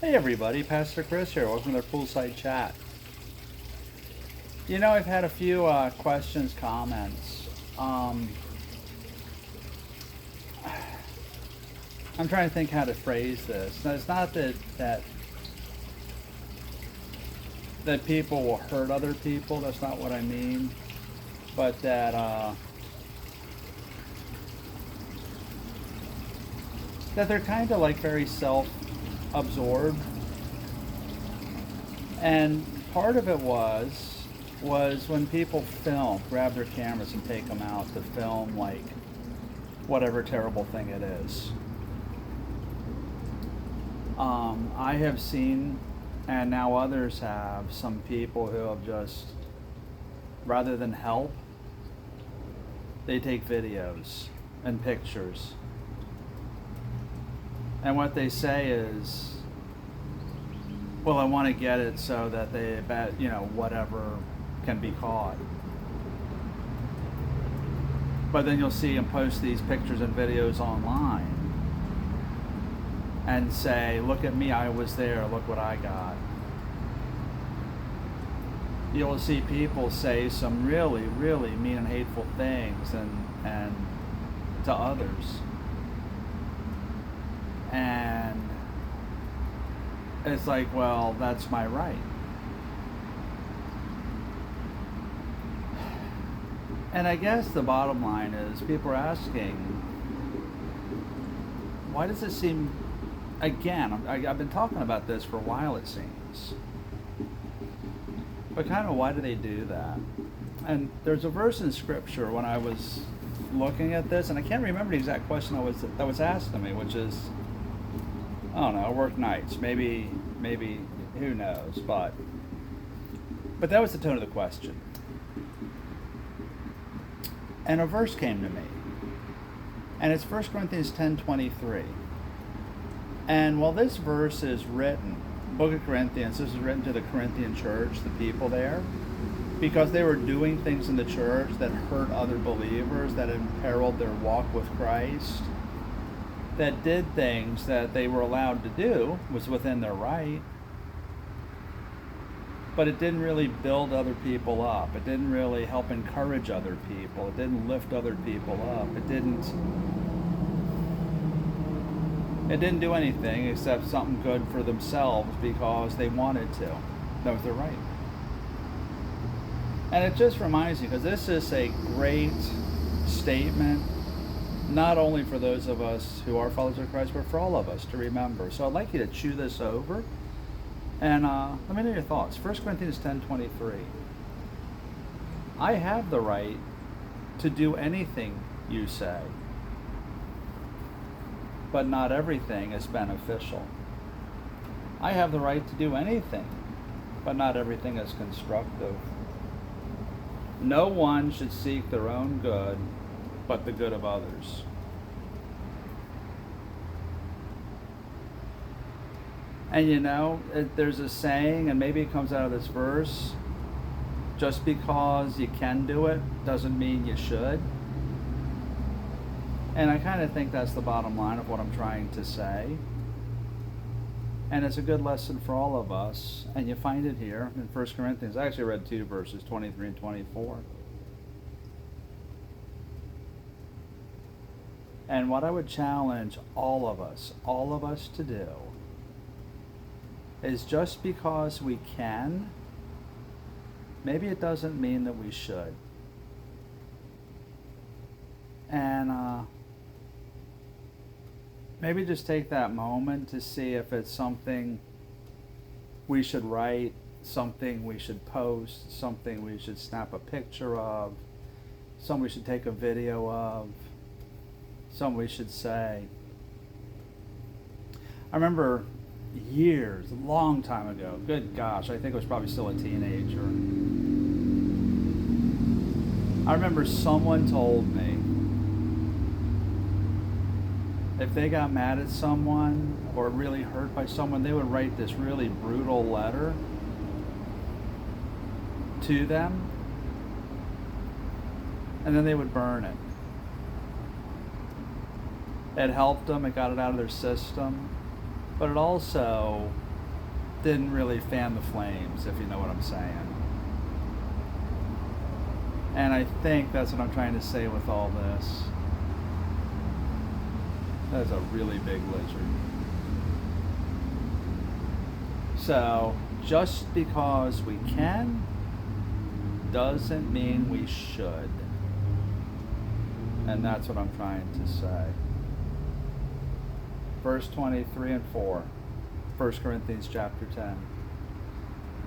Hey everybody, Pastor Chris here. Welcome to their poolside chat. I've had a few questions, comments. I'm trying to think how to phrase this. Now, it's not that people will hurt other people. That's not what I mean. But that they're kind of like very self-absorbed. And part of it was when people grab their cameras and take them out to film like whatever terrible thing it is. I have seen, and now others have, some people who have just, rather than help, they take videos and pictures. And what they say is, well, I want to get it so that whatever can be caught. But then you'll see them post these pictures and videos online and say, look at me, I was there, look what I got. You'll see people say some really, really mean and hateful things and to others. And it's like, well, that's my right. And I guess the bottom line is people are asking, why does it seem, again, I've been talking about this for a while, it seems. But kind of why do they do that? And there's a verse in Scripture when I was looking at this, and I can't remember the exact question that was asked to me, which is, I don't know, I work nights, maybe, who knows, but that was the tone of the question. And a verse came to me, and it's 1 Corinthians 10:23. And while this verse is written, Book of Corinthians, this is written to the Corinthian church, the people there, because they were doing things in the church that hurt other believers, that imperiled their walk with Christ, that did things that they were allowed to do, was within their right, but it didn't really build other people up. It didn't really help encourage other people. It didn't lift other people up. It didn't do anything except something good for themselves because they wanted to. That was their right. And it just reminds me, because this is a great statement, not only for those of us who are followers of Christ, but for all of us to remember. So I'd like you to chew this over, and let me know your thoughts. 1 Corinthians 10:23. I have the right to do anything you say, but not everything is beneficial. I have the right to do anything, but not everything is constructive. No one should seek their own good, but the good of others. And there's a saying, and maybe it comes out of this verse, just because you can do it doesn't mean you should. And I kind of think that's the bottom line of what I'm trying to say. And it's a good lesson for all of us. And you find it here in 1 Corinthians. I actually read 2 verses, 23 and 24. And what I would challenge all of us to do is, just because we can, maybe it doesn't mean that we should. And maybe just take that moment to see if it's something we should write, something we should post, something we should snap a picture of, something we should take a video of, something we should say. I remember years, a long time ago, good gosh, I think I was probably still a teenager. I remember someone told me if they got mad at someone or really hurt by someone, they would write this really brutal letter to them, and then they would burn it. It helped them, it got it out of their system, but it also didn't really fan the flames, if you know what I'm saying. And I think that's what I'm trying to say with all this. That's a really big lizard. So, just because we can doesn't mean we should. And that's what I'm trying to say. Verse 23 and 4, 1 Corinthians chapter 10.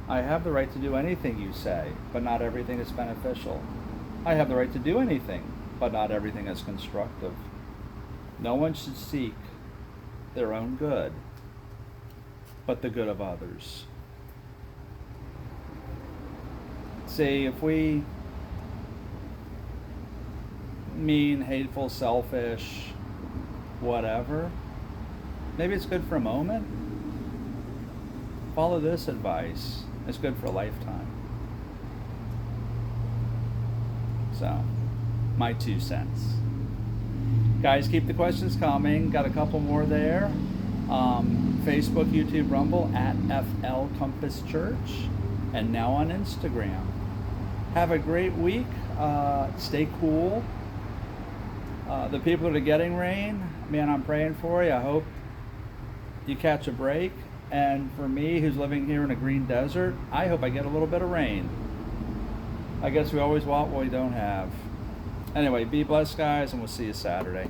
I have the right to do anything you say, but not everything is beneficial. I have the right to do anything, but not everything is constructive. No one should seek their own good, but the good of others. See, if we mean, hateful, selfish, whatever, maybe it's good for a moment. Follow this advice. It's good for a lifetime. So, my 2 cents. Guys, keep the questions coming. Got a couple more there. Facebook, YouTube, Rumble, at FL Compass Church, and now on Instagram. Have a great week. Stay cool. The people that are getting rain, man, I'm praying for you. I hope you catch a break. And for me, who's living here in a green desert, I hope I get a little bit of rain. I guess we always want what we don't have. Anyway, be blessed, guys, and we'll see you Saturday.